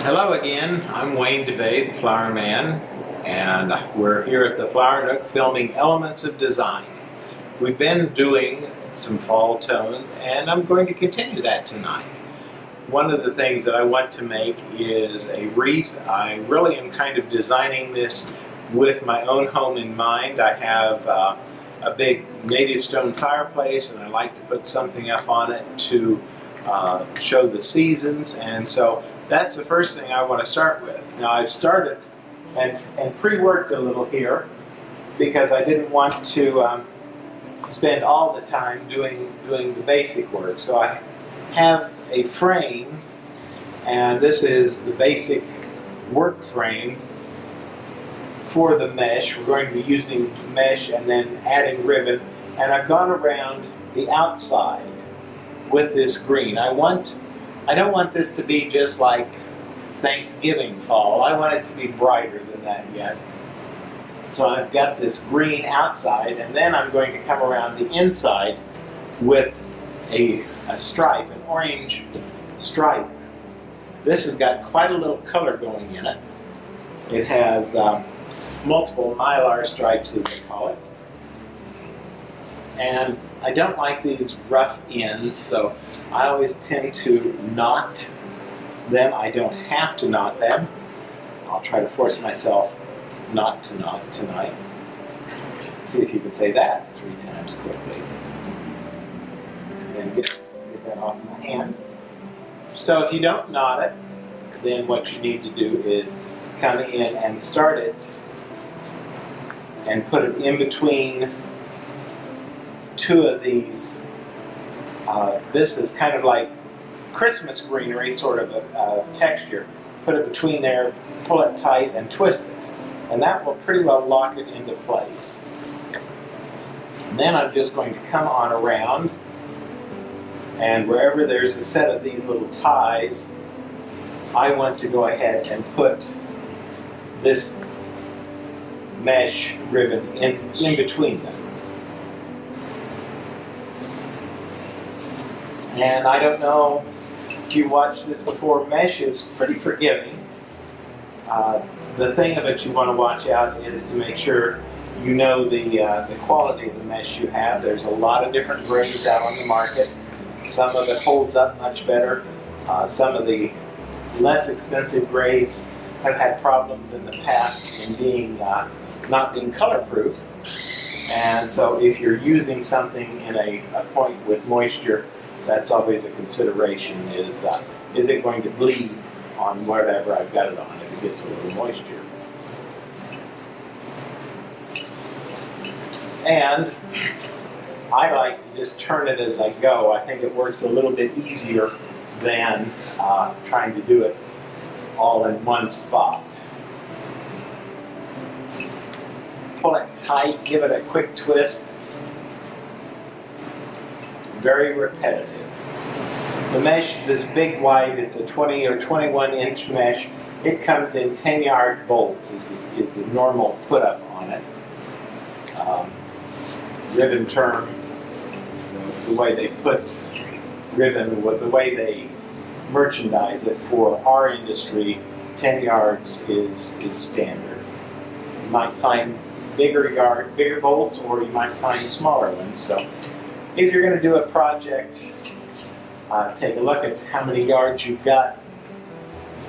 Hello again, I'm Wayne DeBey, the Flower Man, and we're here at the Flower Nook filming Elements of Design. We've been doing some fall tones and I'm going to continue that tonight. One of the things that I want to make is a wreath. I really am kind of designing this with my own home in mind. I have a big native stone fireplace and I like to put something up on it to show the seasons, and so that's the first thing I want to start with. Now I've started and pre-worked a little here because I didn't want to spend all the time doing the basic work. So I have a frame, and this is the basic work frame for the mesh. We're going to be using mesh and then adding ribbon, and I've gone around the outside with this green. I don't want this to be just like Thanksgiving fall. I want it to be brighter than that yet. So I've got this green outside, and then I'm going to come around the inside with a stripe, an orange stripe. This has got quite a little color going in it. It has multiple mylar stripes, as they call it. And I don't like these rough ends, so I always tend to knot them. I don't have to knot them. I'll try to force myself not to knot tonight. See if you can say that 3 times quickly. And then get that off my hand. So if you don't knot it, then what you need to do is come in and start it and put it in between 2 of these. This is kind of like Christmas greenery, sort of a texture. Put it between there, pull it tight, and twist it. And that will pretty well lock it into place. And then I'm just going to come on around, and wherever there's a set of these little ties, I want to go ahead and put this mesh ribbon in between them. And I don't know if you watched this before, mesh is pretty forgiving. The thing of it you want to watch out is to make sure you know the quality of the mesh you have. There's a lot of different grades out on the market. Some of it holds up much better. Some of the less expensive grades have had problems in the past in being not being color-proof. And so if you're using something in a point with moisture, that's always a consideration, is it going to bleed on whatever I've got it on if it gets a little moisture. And I like to just turn it as I go. I think it works a little bit easier than trying to do it all in one spot. Pull it tight, give it a quick twist. Very repetitive. The mesh, this big wide, it's a 20 or 21 inch mesh. It comes in 10-yard bolts is the normal put up on it. Ribbon term, the way they put ribbon, the way they merchandise it for our industry, 10 yards is standard. You might find bigger bolts, or you might find smaller ones. So if you're going to do a project, take a look at how many yards you've got.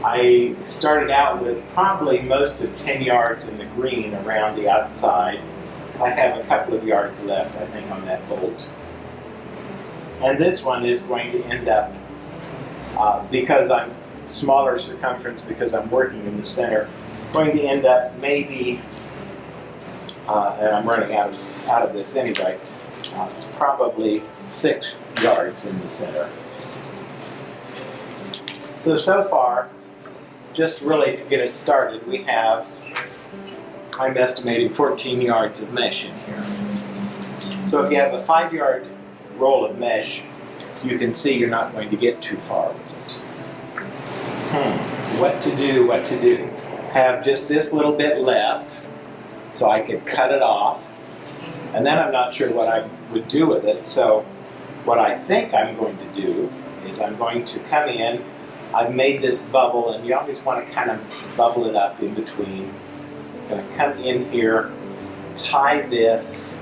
I started out with probably most of 10 yards in the green around the outside. I have a couple of yards left, I think, on that bolt. And this one is going to end up, because I'm smaller circumference, because I'm working in the center, going to end up maybe, and I'm running out of this anyway, probably 6 yards in the center. So far, just really to get it started, we have, I'm estimating 14 yards of mesh in here. So if you have a 5-yard roll of mesh, you can see you're not going to get too far with it. What to do? Have just this little bit left, so I could cut it off. And then I'm not sure what I would do with it, so what I think I'm going to do is I'm going to come in I've made this bubble, and you always want to kind of bubble it up in between. I'm going to come in here, tie this,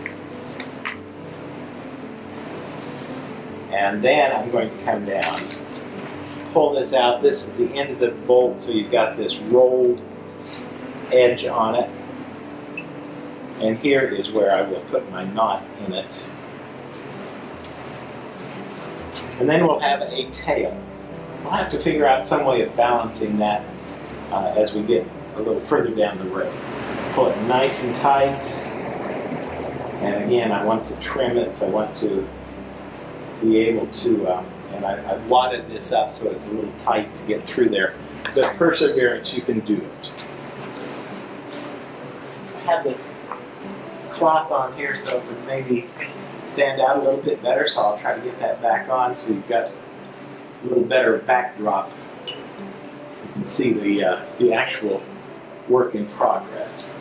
and then I'm going to come down, pull this out. This is the end of the bolt, so you've got this rolled edge on it. And here is where I will put my knot in it. And then we'll have a tail. We'll have to figure out some way of balancing that as we get a little further down the road. Pull it nice and tight. And again, I want to trim it. I want to be able to, and I've wadded this up so it's a little tight to get through there. But perseverance, you can do it. I have this cloth on here so it would maybe stand out a little bit better, so I'll try to get that back on so you've got a little better backdrop. You can see the actual work in progress.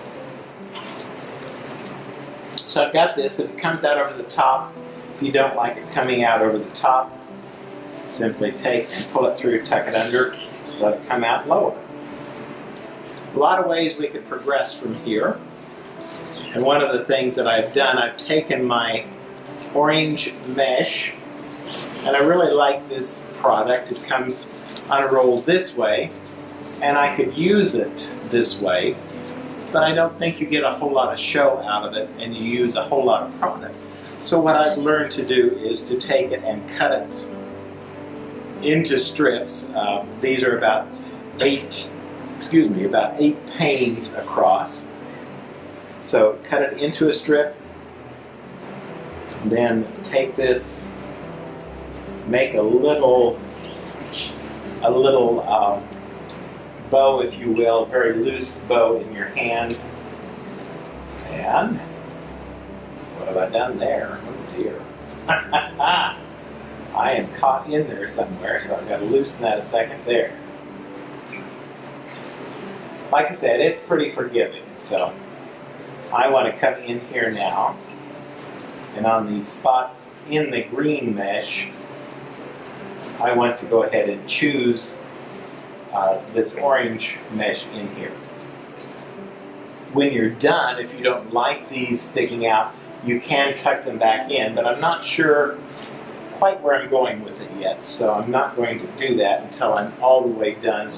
So I've got this, if it comes out over the top, if you don't like it coming out over the top, simply take and pull it through, tuck it under, let it come out lower. A lot of ways we could progress from here. And one of the things that I've done, I've taken my orange mesh, and I really like this product. It comes on a roll this way, and I could use it this way, but I don't think you get a whole lot of show out of it, and you use a whole lot of product. So what I've learned to do is to take it and cut it into strips. These are about 8 panes across. So cut it into a strip, then take this, make a little bow, if you will, a very loose bow in your hand. And what have I done there? Oh dear. I am caught in there somewhere, so I've got to loosen that a second there. Like I said, it's pretty forgiving, so I want to come in here now, and on these spots in the green mesh, I want to go ahead and choose this orange mesh in here. When you're done, if you don't like these sticking out, you can tuck them back in, but I'm not sure quite where I'm going with it yet, so I'm not going to do that until I'm all the way done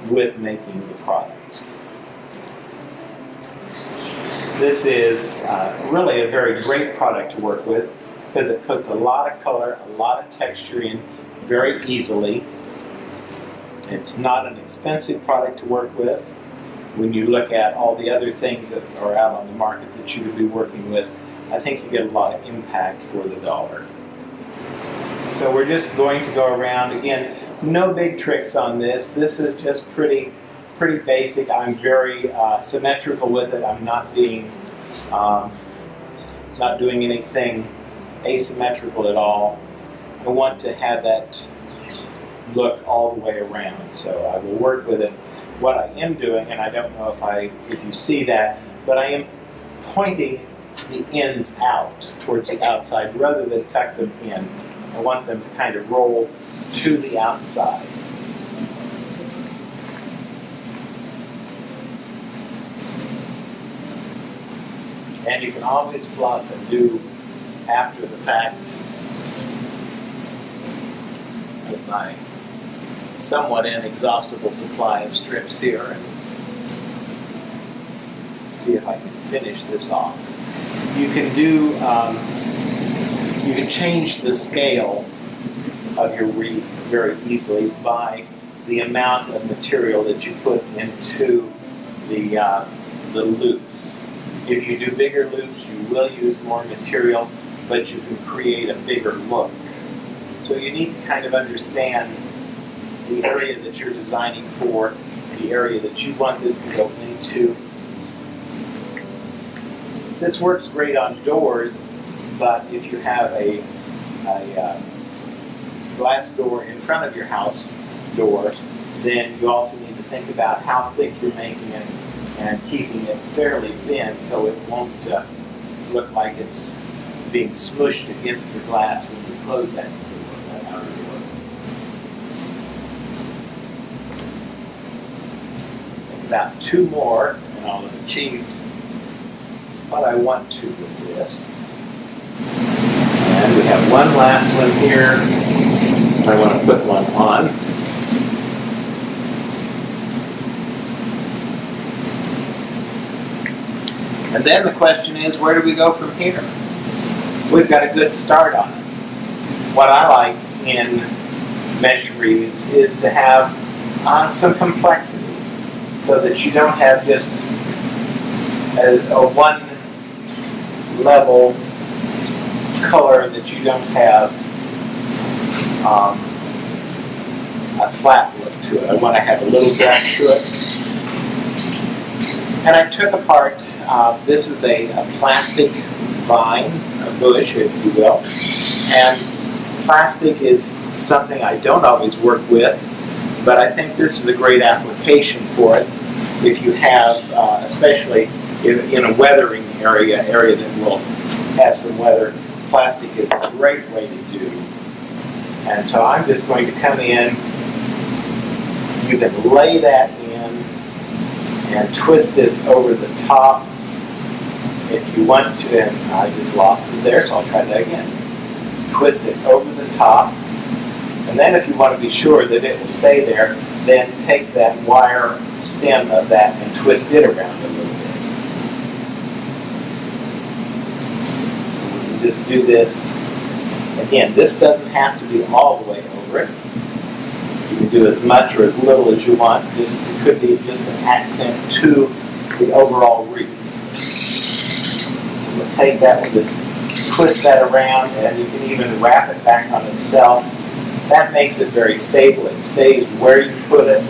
with making the product. This is really a very great product to work with because it puts a lot of color, a lot of texture in very easily. It's not an expensive product to work with. When you look at all the other things that are out on the market that you could be working with, I think you get a lot of impact for the dollar. So we're just going to go around. Again, no big tricks on this. This is just pretty basic. I'm very symmetrical with it. I'm not being, not doing anything asymmetrical at all. I want to have that look all the way around, so I will work with it. What I am doing, and I don't know if you see that, but I am pointing the ends out towards the outside rather than tuck them in. I want them to kind of roll to the outside. And you can always fluff and do after the fact with my somewhat inexhaustible supply of strips here, and see if I can finish this off. You can do, you can change the scale of your wreath very easily by the amount of material that you put into the loops. If you do bigger loops, you will use more material, but you can create a bigger look. So you need to kind of understand the area that you're designing for, the area that you want this to go into. This works great on doors, but if you have a glass door in front of your house door, then you also need to think about how thick you're making it and keeping it fairly thin so it won't look like it's being smushed against the glass when you close that outer door. about 2 more, and I'll have achieved what I want to with this. And we have one last one here. I want to put one on. And then the question is, where do we go from here? We've got a good start on it. What I like in mesh wreaths is to have some complexity, so that you don't have just a one level color, that you don't have a flat look to it. I want to have a little depth to it. And I took apart, this is a plastic vine, a bush, if you will. And plastic is something I don't always work with, but I think this is a great application for it. If you have, especially in a weathering area that will have some weather, plastic is a great way to do. And so I'm just going to come in. You can lay that in and twist this over the top if you want to. And I just lost it there, so I'll try that again. Twist it over the top. And then if you want to be sure that it will stay there, then take that wire stem of that and twist it around a little bit. So we can just do this. Again, this doesn't have to be all the way over it. You can do as much or as little as you want. It could be just an accent to the overall wreath. So we'll take that, we'll just twist that around, and you can even wrap it back on itself. That makes it very stable. It stays where you put it.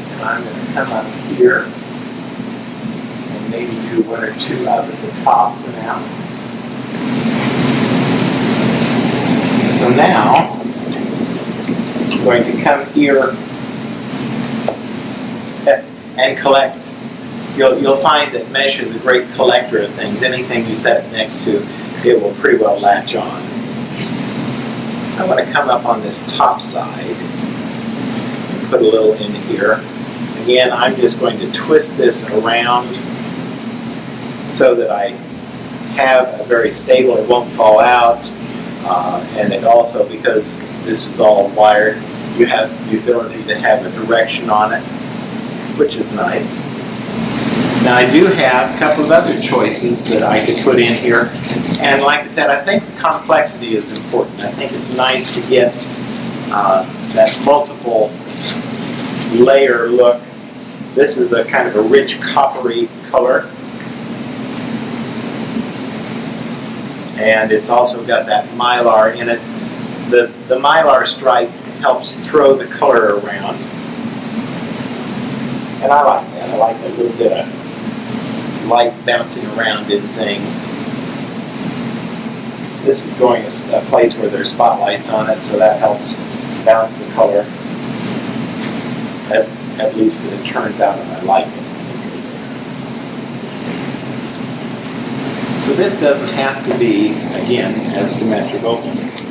And I'm going to come up here and maybe do 1 or 2 up at the top for now. So now, I'm going to come here and collect. You'll find that mesh is a great collector of things. Anything you set it next to, it will pretty well latch on. I want to come up on this top side and put a little in here. Again, I'm just going to twist this around so that I have a very stable, it won't fall out. And it also, because this is all wired, you have the ability to have a direction on it, which is nice. Now I do have a couple of other choices that I could put in here. And like I said, I think the complexity is important. I think it's nice to get that multiple layer look. This is a kind of a rich coppery color. And it's also got that mylar in it. The mylar stripe helps throw the color around. And I like that. I like a little bit of light bouncing around in things. This is going a place where there's spotlights on it, so that helps bounce the color. At least it turns out, and I like it. So this doesn't have to be, again, as symmetrical.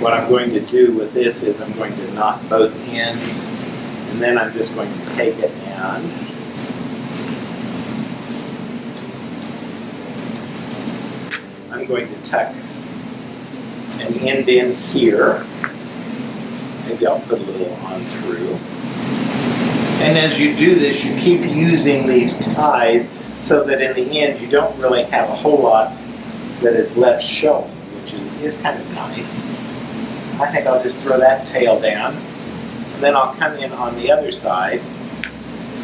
What I'm going to do with this is I'm going to knot both ends, and then I'm just going to take it and I'm going to tuck an end in here. Maybe I'll put a little on through. And as you do this, you keep using these ties so that in the end you don't really have a whole lot that is left showing, which is kind of nice. I think I'll just throw that tail down, and then I'll come in on the other side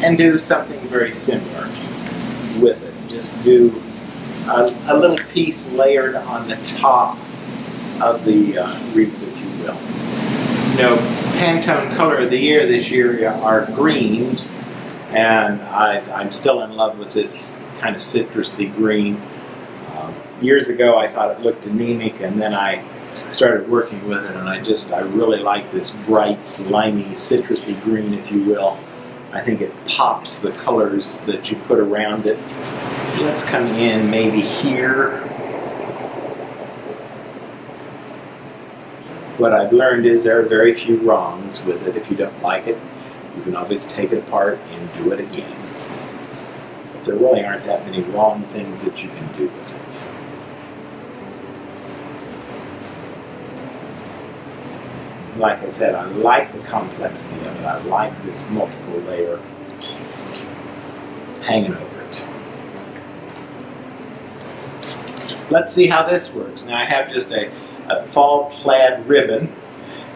and do something very similar with it. Just do a little piece layered on the top of the wreath, if you will. You know, Pantone color of the year this year are greens, and I'm still in love with this kind of citrusy green. Years ago I thought it looked anemic, and then I started working with it, and I really like this bright, limey, citrusy green, if you will. I think it pops the colors that you put around it. Let's come in maybe here. what I've learned is there are very few wrongs with it. If you don't like it, you can always take it apart and do it again. But there really aren't that many wrong things that you can do with it. Like I said, I like the complexity of it. I like this multiple layer hanging over it. Let's see how this works. Now I have just a fall plaid ribbon,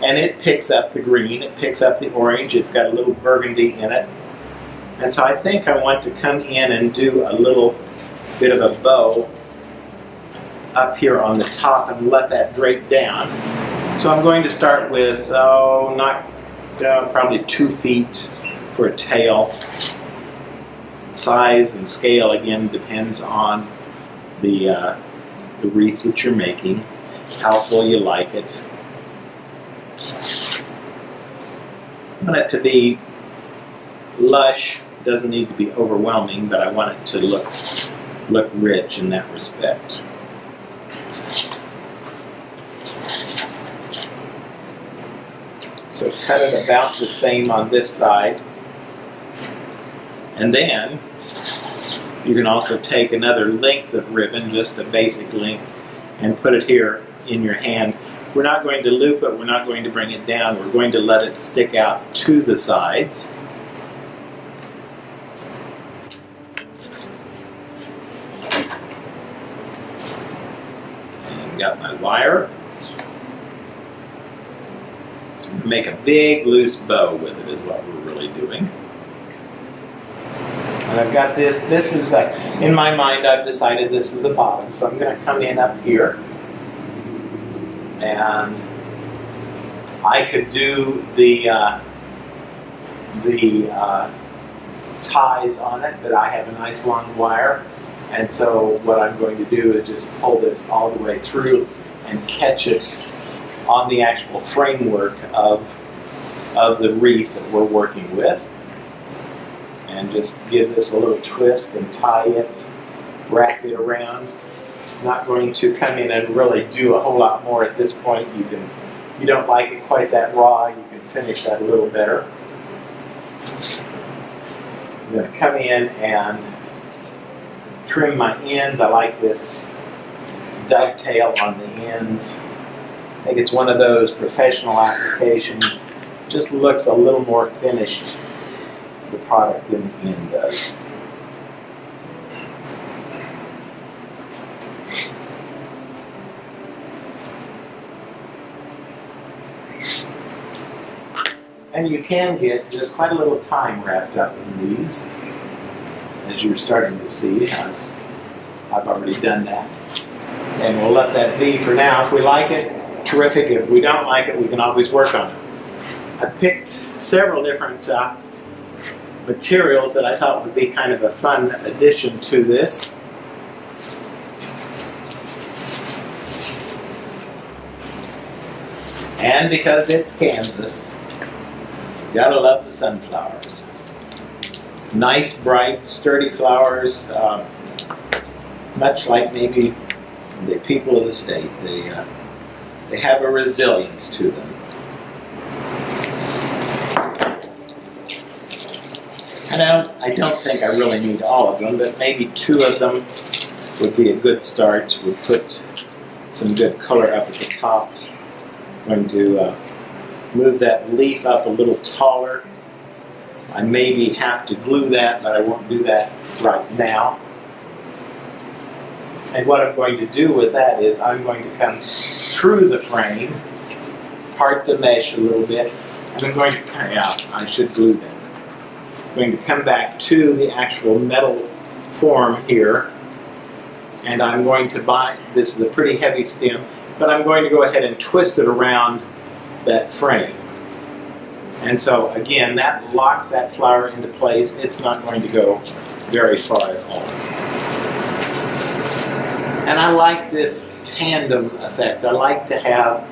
and it picks up the green, it picks up the orange, it's got a little burgundy in it. And so I think I want to come in and do a little bit of a bow up here on the top and let that drape down. So I'm going to start with, probably 2 feet for a tail. Size and scale, again, depends on the wreath that you're making, how full you like it. I want it to be lush, doesn't need to be overwhelming, but I want it to look rich in that respect. So cut it about the same on this side. And then you can also take another length of ribbon, just a basic length, and put it here in your hand. We're not going to loop it, we're not going to bring it down, we're going to let it stick out to the sides. And got my wire. Make a big loose bow with it is what we're really doing. And I've got this is in my mind I've decided this is the bottom, so I'm going to come in up here and I could do the ties on it, but I have a nice long wire, and so what I'm going to do is just pull this all the way through and catch it on the actual framework of the wreath that we're working with, and just give this a little twist and tie it, wrap it around. Not going to come in and really do a whole lot more at this point. If you don't like it quite that raw, you can finish that a little better. I'm going to come in and trim my ends. I like this dovetail on the ends. I think it's one of those professional applications. Just looks a little more finished, the product in the end does. And you can get just quite a little time wrapped up in these, as you're starting to see. I've already done that. And we'll let that be for now. If we like it, terrific. If we don't like it, we can always work on it. I picked several different materials that I thought would be kind of a fun addition to this. And because it's Kansas, gotta love the sunflowers. Nice, bright, sturdy flowers, much like maybe the people of the state. They have a resilience to them. And I don't think I really need all of them, but maybe 2 of them would be a good start. We'll put some good color up at the top. I'm going to move that leaf up a little taller. I maybe have to glue that, but I won't do that right now. And what I'm going to do with that is I'm going to come through the frame, part the mesh a little bit, and I'm going to carry out. I should glue that. I'm going to come back to the actual metal form here, and I'm going to this is a pretty heavy stem, but I'm going to go ahead and twist it around that frame. And so again, that locks that flower into place. It's not going to go very far at all. And I like this tandem effect. I like to have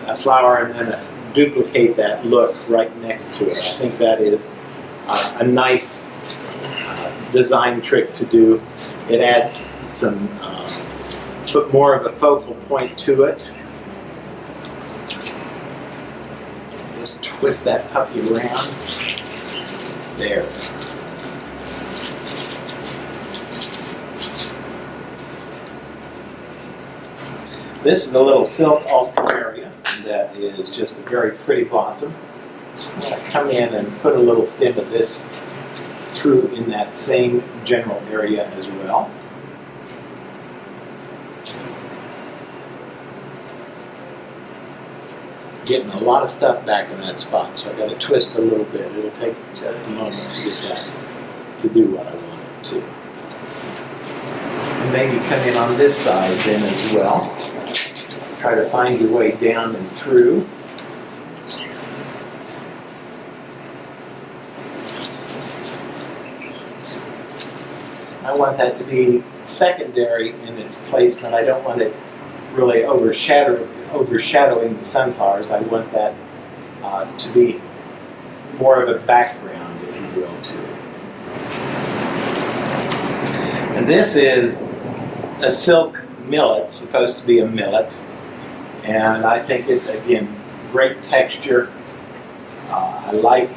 a flower and then duplicate that look right next to it. I think that is a nice design trick to do. It adds some, put more of a focal point to it. Just twist that puppy around. There. This is a little silk alternaria that is just a very pretty blossom. I'm going to come in and put a little stem of this through in that same general area as well. Getting a lot of stuff back in that spot, so I've got to twist a little bit. It'll take just a moment to get that to do what I want it to. And maybe come in on this side then as well. Try to find your way down and through. I want that to be secondary in its placement. I don't want it really overshadowing the sunflowers. I want that to be more of a background, if you will, to it. And this is a silk millet, supposed to be a millet. And I think it, again, great texture. I like,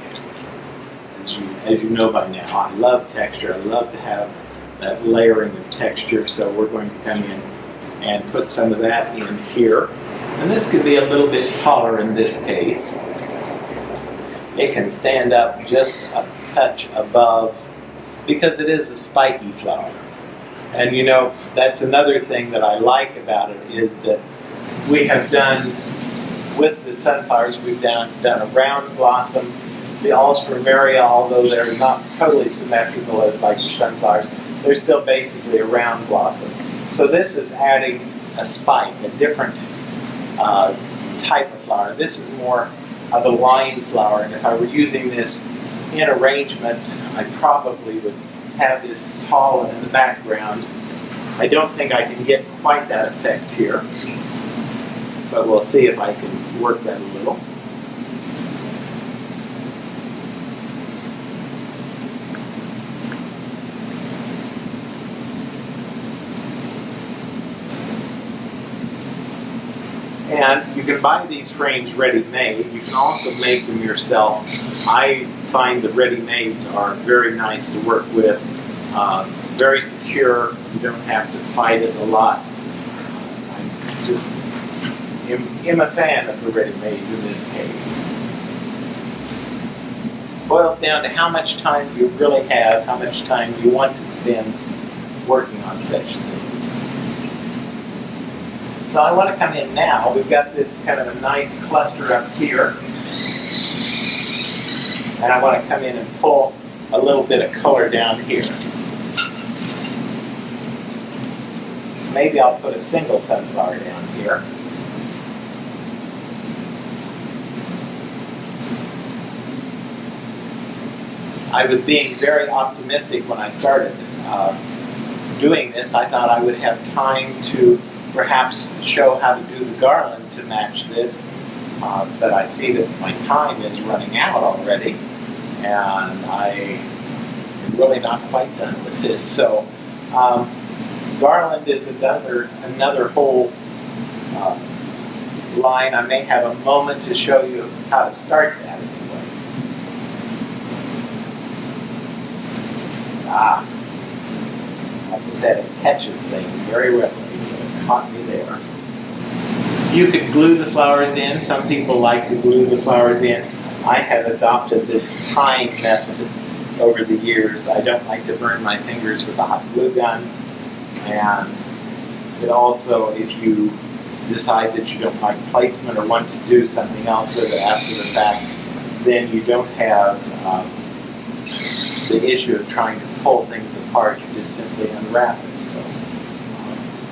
as you know by now, I love texture. I love to have that layering of texture. So we're going to come in and put some of that in here. And this could be a little bit taller in this case. It can stand up just a touch above because it is a spiky flower. And you know, that's another thing that I like about it is that we have done, with the sunflowers, we've done a round blossom. The alstroemeria, although they're not totally symmetrical like the sunflowers, they're still basically a round blossom. So this is adding a spike, a different type of flower. This is more of a line flower, and if I were using this in arrangement, I probably would have this tall and in the background. I don't think I can get quite that effect here, but we'll see if I can work that a little. And you can buy these frames ready-made. You can also make them yourself. I find the ready-mades are very nice to work with, very secure. You don't have to fight it a lot. I just am a fan of the ready-mades in this case. Boils down to how much time you really have, how much time you want to spend working on such things. So I want to come in now. We've got this kind of a nice cluster up here. And I want to come in and pull a little bit of color down here. So maybe I'll put a single sunflower down here. I was being very optimistic when I started doing this. I thought I would have time to perhaps show how to do the garland to match this, but I see that my time is running out already, and I am really not quite done with this. So garland is another whole line. I may have a moment to show you how to start that anyway. Like I said, it catches things very readily, so it caught me there. You could glue the flowers in. Some people like to glue the flowers in. I have adopted this tying method over the years. I don't like to burn my fingers with a hot glue gun. And it also, if you decide that you don't like placement or want to do something else with it after the fact, then you don't have the issue of trying to pull things apart. You just simply unwrap it. So,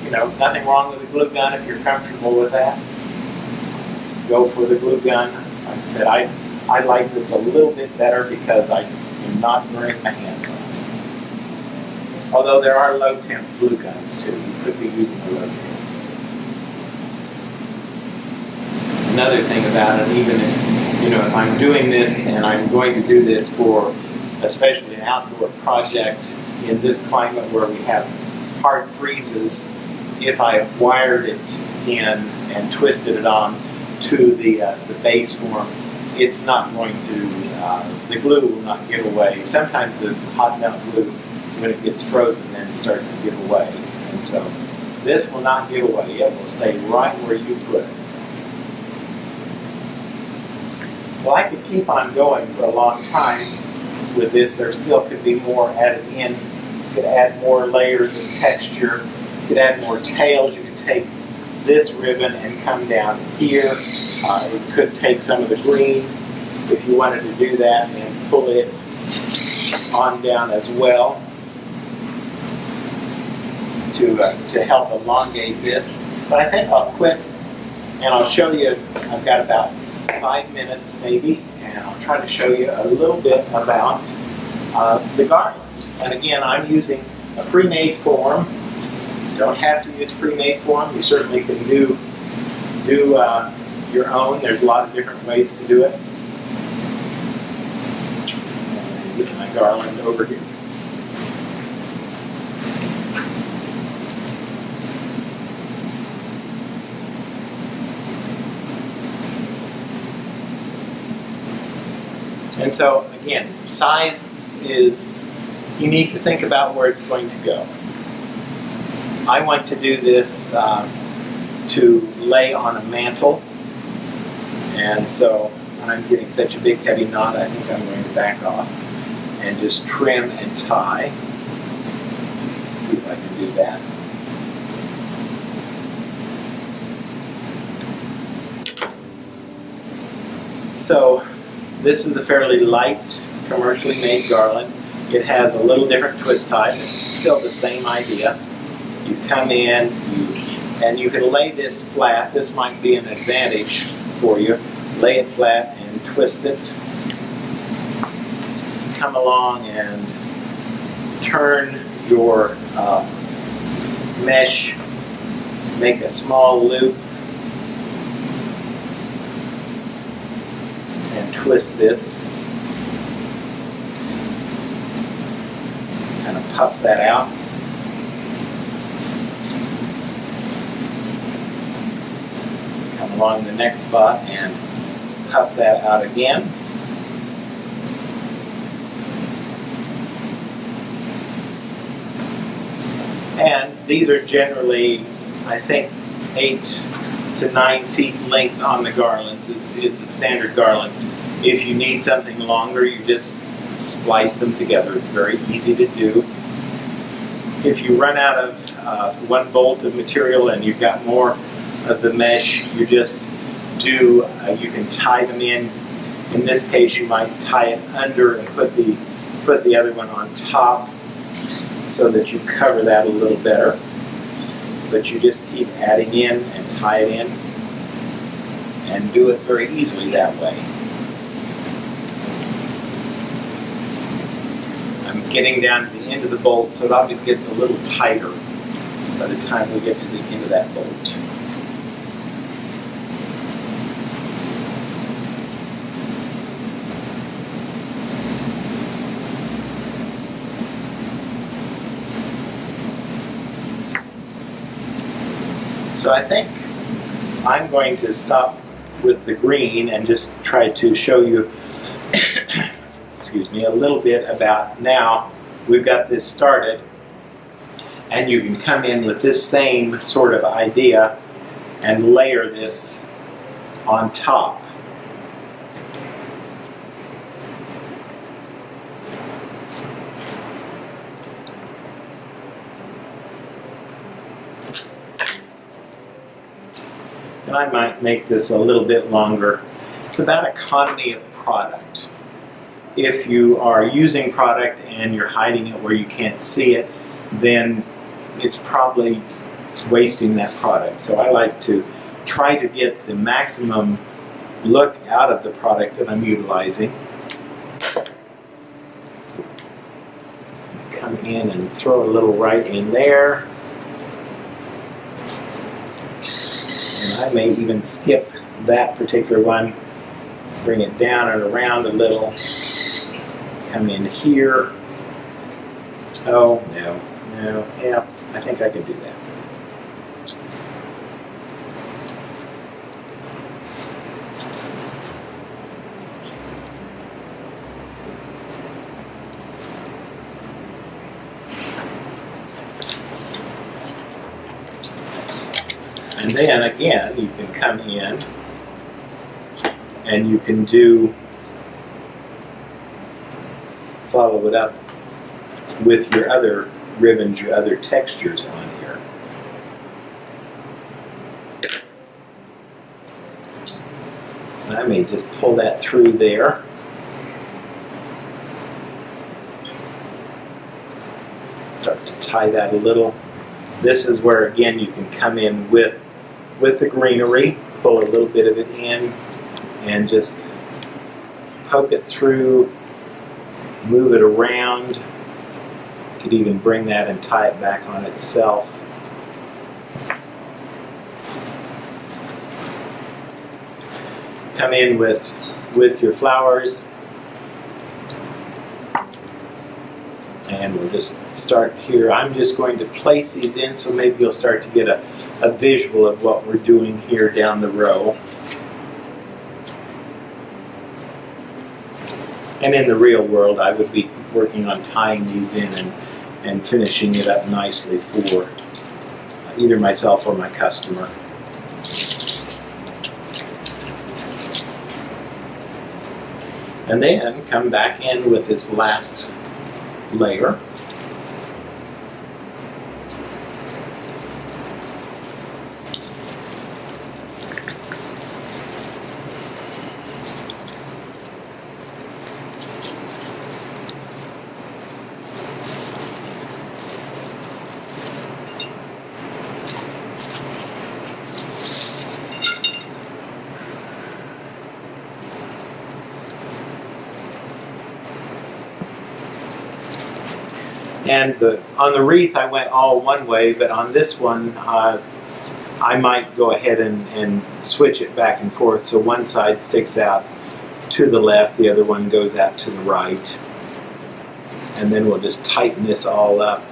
you know, nothing wrong with a glue gun if you're comfortable with that. Go for the glue gun. Like I said, I like this a little bit better because I am not burning my hands off. Although there are low temp glue guns too. You could be using a low temp. Another thing about it, even if I'm doing this and I'm going to do this for especially an outdoor project in this climate where we have hard freezes, if I have wired it in and twisted it on to the base form, it's not going to, the glue will not give away. Sometimes the hot melt glue, when it gets frozen, then it starts to give away. And so this will not give away. It will stay right where you put it. Well, I could keep on going for a long time with this. There still could be more added in. You could add more layers of texture. You could add more tails. You could take this ribbon and come down here. It could take some of the green if you wanted to do that and pull it on down as well to help elongate this. But I think I'll quit and I'll show you. I've got about 5 minutes maybe, and I'll try to show you a little bit about the garland. And again, I'm using a pre-made form. You don't have to use pre-made form. You certainly can do your own. There's a lot of different ways to do it. And get my garland over here. And so, again, size is, you need to think about where it's going to go. I want to do this to lay on a mantle, and so when I'm getting such a big heavy knot, I think I'm going to back off and just trim and tie. See if I can do that. So this is a fairly light, commercially made garland. It has a little different twist tie, but still the same idea. You come in, and you can lay this flat. This might be an advantage for you. Lay it flat and twist it. Come along and turn your mesh, make a small loop, and twist this. Kind of puff that out. Come along the next spot and puff that out again. And these are generally, I think, 8 to 9 feet length on the garlands is a standard garland. If you need something longer, you just splice them together. It's very easy to do. If you run out of one bolt of material and you've got more of the mesh, you just do, you can tie them in. In this case, you might tie it under and put the other one on top so that you cover that a little better. But you just keep adding in and tie it in and do it very easily that way. I'm getting down to the end of the bolt, so it always gets a little tighter by the time we get to the end of that bolt. So I think I'm going to stop with the green and just try to show you excuse me, a little bit about now we've got this started, and you can come in with this same sort of idea and layer this on top. And I might make this a little bit longer. It's about economy of product. If you are using product and you're hiding it where you can't see it, then it's probably wasting that product. So I like to try to get the maximum look out of the product that I'm utilizing. Come in and throw a little right in there. And I may even skip that particular one, bring it down and around a little, come in here. Oh, no, yeah, I think I can do that. And then again, you can come in and you can do, follow it up with your other ribbons, your other textures on here. And I may just pull that through there. Start to tie that a little. This is where again you can come in with the greenery, pull a little bit of it in and just poke it through, move it around. You could even bring that and tie it back on itself. Come in with your flowers, and we'll just start here. I'm just going to place these in so maybe you'll start to get a visual of what we're doing here down the row. And in the real world, I would be working on tying these in and finishing it up nicely for either myself or my customer. And then come back in with this last layer. And on the wreath I went all one way, but on this one I might go ahead and switch it back and forth so one side sticks out to the left, the other one goes out to the right. And then we'll just tighten this all up.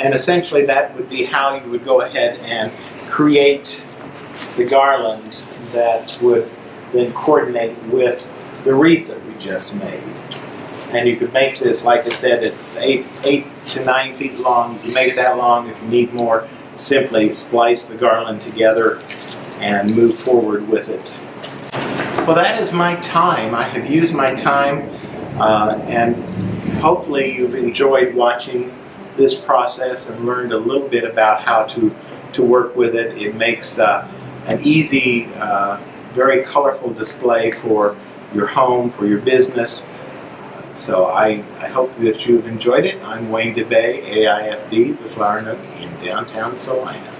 And essentially that would be how you would go ahead and create the garland that would then coordinate with the wreath that we just made. And you could make this, like I said, it's 8 to 9 feet long. You can make it that long. If you need more, simply splice the garland together and move forward with it. Well, that is my time. I have used my time, and hopefully you've enjoyed watching this process and learned a little bit about how to work with it. It makes an easy, very colorful display for your home, for your business. So I hope that you've enjoyed it. I'm Wayne DeBey, AIFD, the Flower Nook in downtown Salina.